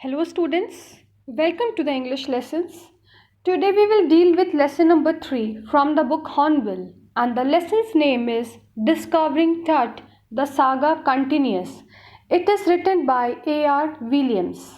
Hello students, welcome to the English lessons. Today we will deal with lesson number 3 from the book Hornbill, and the lesson's name is Discovering Tut, the Saga Continues. It is written by A.R. Williams.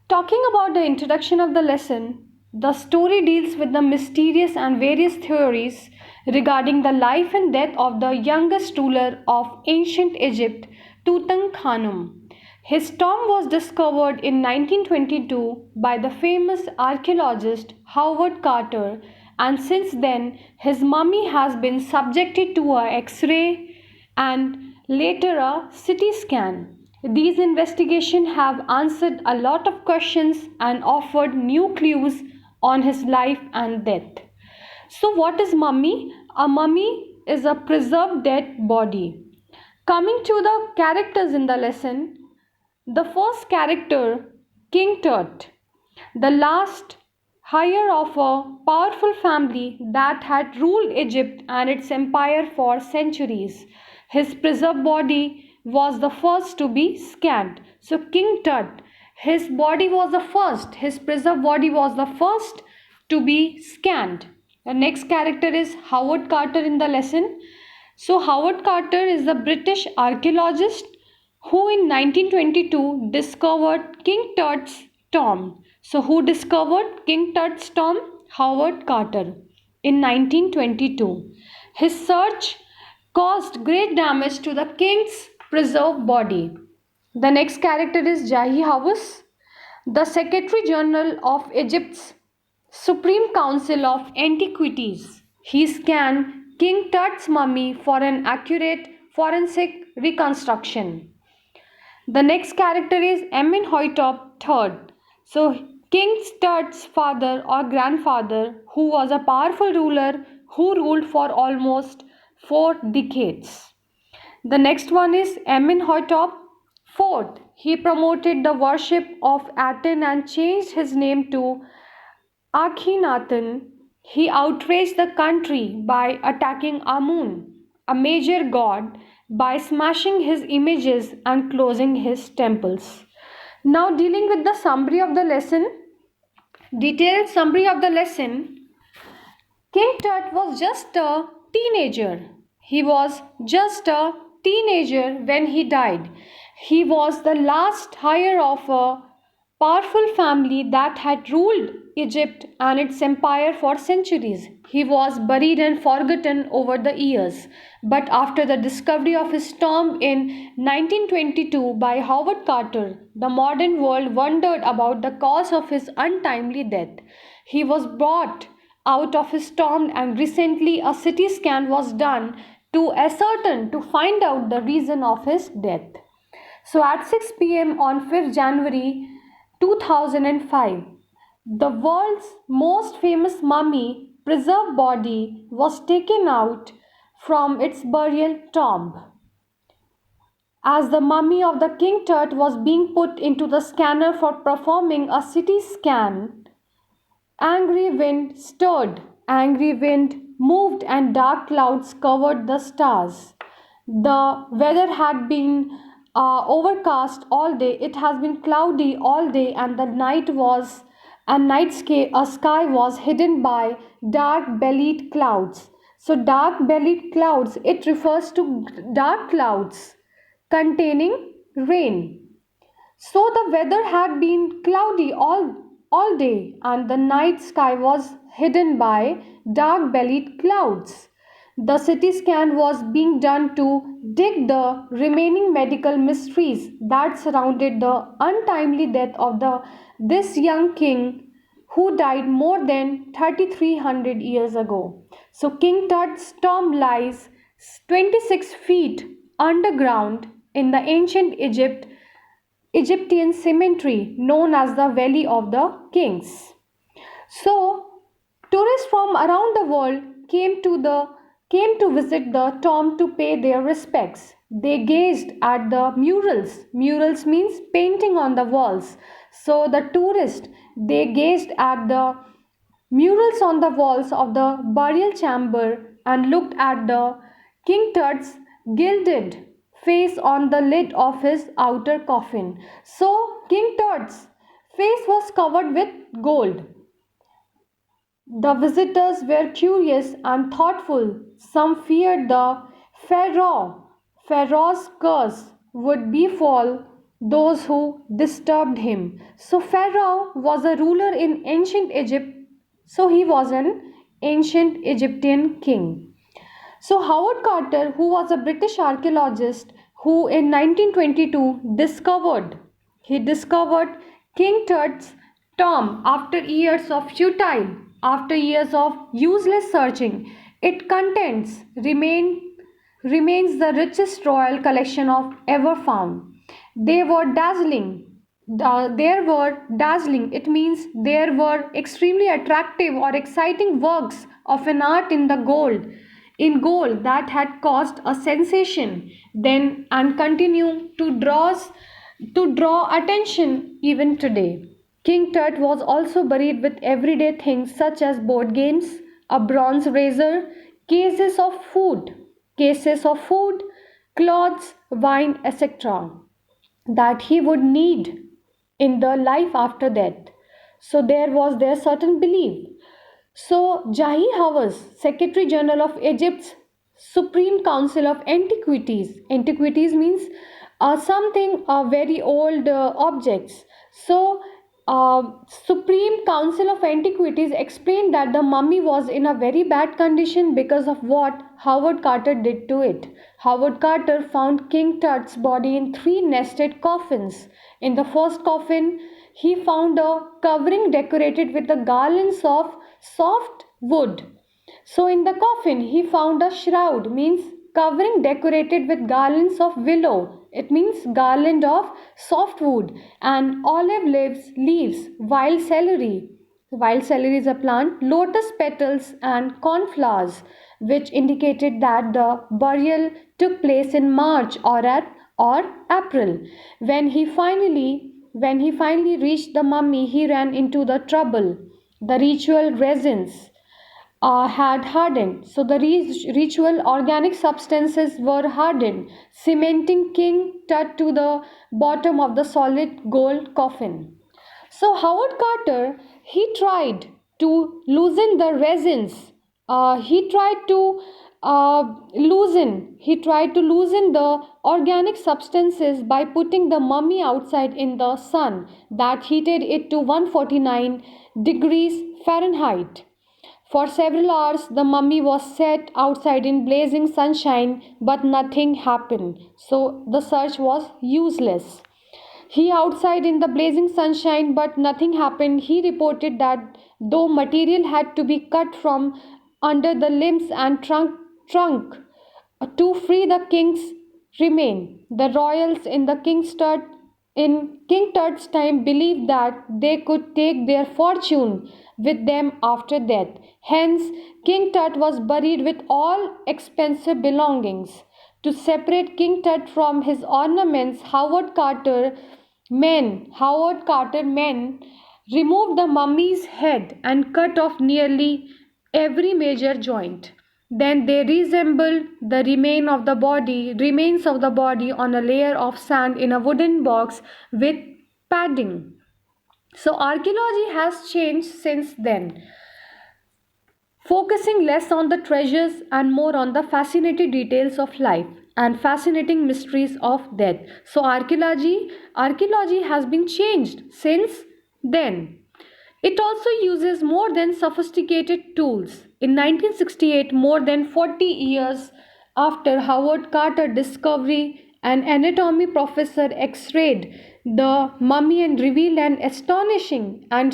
Talking about the introduction of the lesson, the story deals with the mysterious and various theories regarding the life and death of the youngest ruler of ancient Egypt, Tutankhamun. His tomb was discovered in 1922 by the famous archaeologist Howard Carter, and since then his mummy has been subjected to a X-ray and later a CT scan. These investigations have answered a lot of questions and offered new clues on his life and death. So, what is mummy? A mummy is a preserved dead body. Coming to the characters in the lesson, the first character, King Tut, the last heir of a powerful family that had ruled Egypt and its empire for centuries. His preserved body was the first to be scanned. So, King Tut, his body was the first, his preserved body was the first to be scanned. The next character is Howard Carter in the lesson. So, Howard Carter is a British archaeologist who in 1922 discovered King Tut's tomb. So, who discovered King Tut's tomb? Howard Carter in 1922. His search caused great damage to the king's preserved body. The next character is Jahi Hawass, the Secretary General of Egypt's Supreme Council of Antiquities. He scanned King Tut's mummy for an accurate forensic reconstruction. The next character is Amenhotep III. So, King Tut's father or grandfather, who was a powerful ruler who ruled for almost 4 decades. The next one is Amenhotep IV. He promoted the worship of Aten and changed his name to Akhenaten. He outraged the country by attacking Amun, a major god, by smashing his images and closing his temples. Now, dealing with the summary of the lesson, detailed summary of the lesson, King Tut was just a teenager. He was just a teenager when he died. He was the last heir of a powerful family that had ruled Egypt and its empire for centuries. He was buried and forgotten over the years. But after the discovery of his tomb in 1922 by Howard Carter, the modern world wondered about the cause of his untimely death. He was brought out of his tomb, and recently a CT scan was done to find out the reason of his death. So at 6 p.m. on 5th January 2005, the world's most famous mummy preserved body was taken out from its burial tomb. As the mummy of the King Tut was being put into the scanner for performing a CT scan, angry wind stirred, angry wind moved, and dark clouds covered the stars. The weather had been overcast all day. It has been cloudy all day, and the sky was hidden by dark bellied clouds. So, dark bellied clouds, it refers to dark clouds containing rain. So the weather had been cloudy all day, and the night sky was hidden by dark bellied clouds. The CT scan was being done to dig the remaining medical mysteries that surrounded the untimely death of this young king who died more than 3300 years ago. So King Tut's tomb lies 26 feet underground in the ancient Egyptian cemetery known as the Valley of the Kings. So, tourists from around the world came to visit the tomb to pay their respects. They gazed at the murals. Murals means painting on the walls. So the tourists, they gazed at the murals on the walls of the burial chamber and looked at the King Tut's gilded face on the lid of his outer coffin. So King Tut's face was covered with gold. The visitors were curious and thoughtful. Some feared the Pharaoh. Pharaoh's curse would befall those who disturbed him. So, Pharaoh was a ruler in ancient Egypt. So, he was an ancient Egyptian king. So, Howard Carter, who was a British archaeologist who in 1922 discovered King Tut's tomb after years of useless searching. It remains the richest royal collection of ever found. They were dazzling. There were dazzling. It means there were extremely attractive or exciting works of an art in gold that had caused a sensation then and continue to draw attention even today. King Tut was also buried with everyday things such as board games, a bronze razor, cases of food, clothes, wine, etc. that he would need in the life after death. So there was their certain belief. So Jahi Hawass, Secretary General of Egypt's Supreme Council of Antiquities means something very old objects. So Supreme Council of Antiquities explained that the mummy was in a very bad condition because of what Howard Carter did to it. Howard Carter found King Tut's body in three nested coffins. In the first coffin, he found a covering decorated with the garlands of soft wood. So in the coffin, he found a shroud, means covering decorated with garlands of willow. It means garland of softwood and leaves, wild celery. Wild celery is a plant, lotus petals and cornflowers, which indicated that the burial took place in March or April. When he finally reached the mummy, he ran into the trouble. The ritual resins had hardened. So the ritual organic substances were hardened, cementing King Tut to the bottom of the solid gold coffin. So Howard Carter, he tried to loosen the resins. He tried to loosen the organic substances by putting the mummy outside in the sun that heated it to 149 degrees Fahrenheit. For several hours, the mummy was set outside in blazing sunshine, but nothing happened. So the search was useless. He outside in the blazing sunshine, but nothing happened. He reported that though material had to be cut from under the limbs and trunk to free the king's remain, the royals in King Tut's time believed that they could take their fortune with them after death. Hence, King Tut was buried with all expensive belongings. To separate King Tut from his ornaments, Howard Carter men removed the mummy's head and cut off nearly every major joint. Then they reassembled the remains of the body on a layer of sand in a wooden box with padding. So archaeology has changed since then, focusing less on the treasures and more on the fascinating details of life and fascinating mysteries of death. So archaeology has been changed since then. It also uses more than sophisticated tools. In 1968, more than 40 years after Howard Carter discovery, an anatomy professor x-rayed the mummy and revealed an astonishing and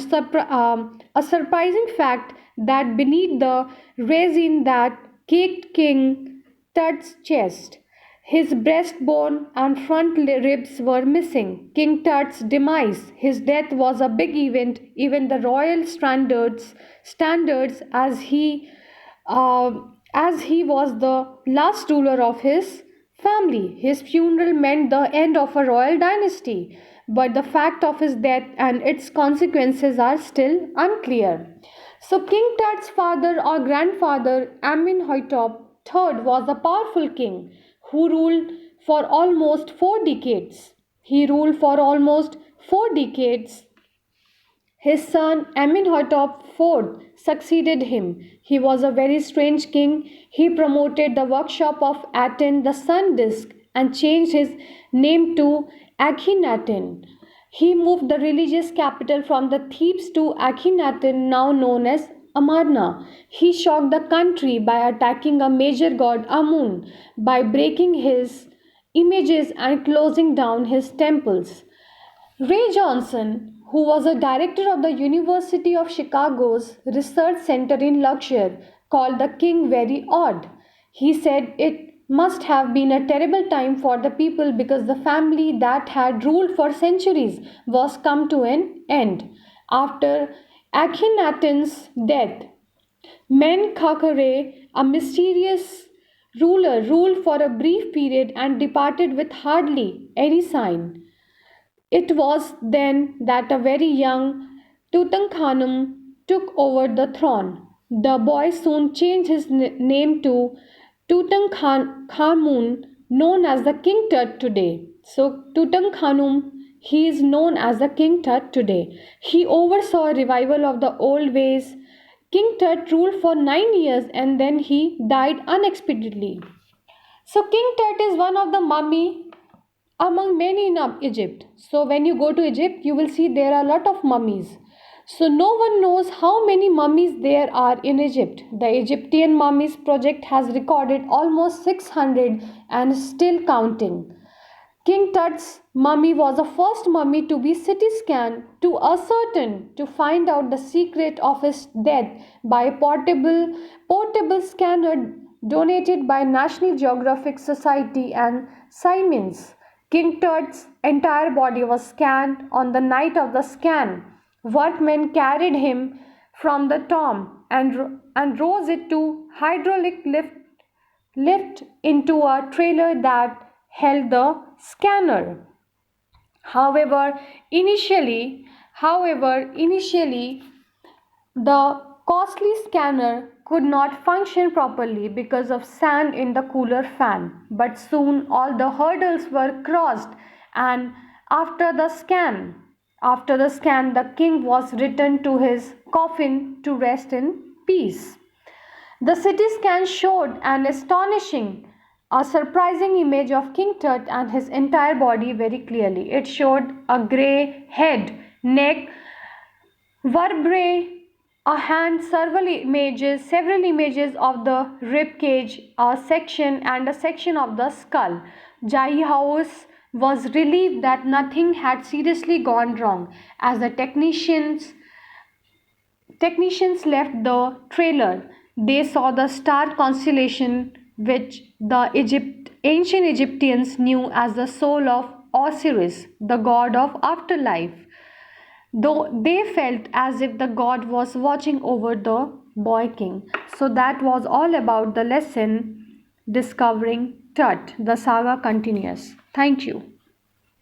a surprising fact that beneath the resin that caked King Tut's chest, his breastbone and front ribs were missing. King Tut's demise, his death was a big event. Even the royal standards uh, as he was the last ruler of his family. His funeral meant the end of a royal dynasty, but the fact of his death and its consequences are still unclear. So, King Tut's father or grandfather, Amenhotep III, was a powerful king who ruled for almost 4 decades. He ruled for almost 4 decades His son Amenhotep IV succeeded him. He was a very strange king. He promoted the workshop of Aten, the sun disk, and changed his name to Akhenaten. He moved the religious capital from the Thebes to Akhenaten, now known as Amarna. He shocked the country by attacking a major god Amun, by breaking his images and closing down his temples. Ray Johnson, who was a director of the University of Chicago's Research Center in Luxor, called the king very odd. He said it must have been a terrible time for the people because the family that had ruled for centuries was come to an end. After Akhenaten's death, Menkaure, a mysterious ruler, ruled for a brief period and departed with hardly any sign. It was then that a very young Tutankhamun took over the throne. The boy soon changed his name to Tutankhamun, known as the King Tut today. So Tutankhamun, he is known as the King Tut today. He oversaw a revival of the old ways. King Tut ruled for 9 years and then he died unexpectedly. So King Tut is one of the mummy among many in Egypt. So when you go to Egypt, you will see there are a lot of mummies. So no one knows how many mummies there are in Egypt. The Egyptian Mummies Project has recorded almost 600 and still counting. King Tut's mummy was the first mummy to be CT scanned to ascertain to find out the secret of his death by a portable scanner donated by National Geographic Society and Siemens. King Tut's entire body was scanned on the night of the scan. Workmen carried him from the tomb and rose it to hydraulic lift into a trailer that held the scanner. However, initially the costly scanner could not function properly because of sand in the cooler fan. But soon all the hurdles were crossed, and after the scan, the king was returned to his coffin to rest in peace. The CT scan showed a surprising image of King Tut and his entire body very clearly. It showed a grey head, neck, vertebrae, a hand, several images of the rib cage, a section of the skull. Jai House was relieved that nothing had seriously gone wrong as the technicians left the trailer. They saw the star constellation which the ancient Egyptians knew as the soul of Osiris, the god of afterlife, though they felt as if the god was watching over the boy king. So that was all about the lesson Discovering Tut. The saga continues. Thank you.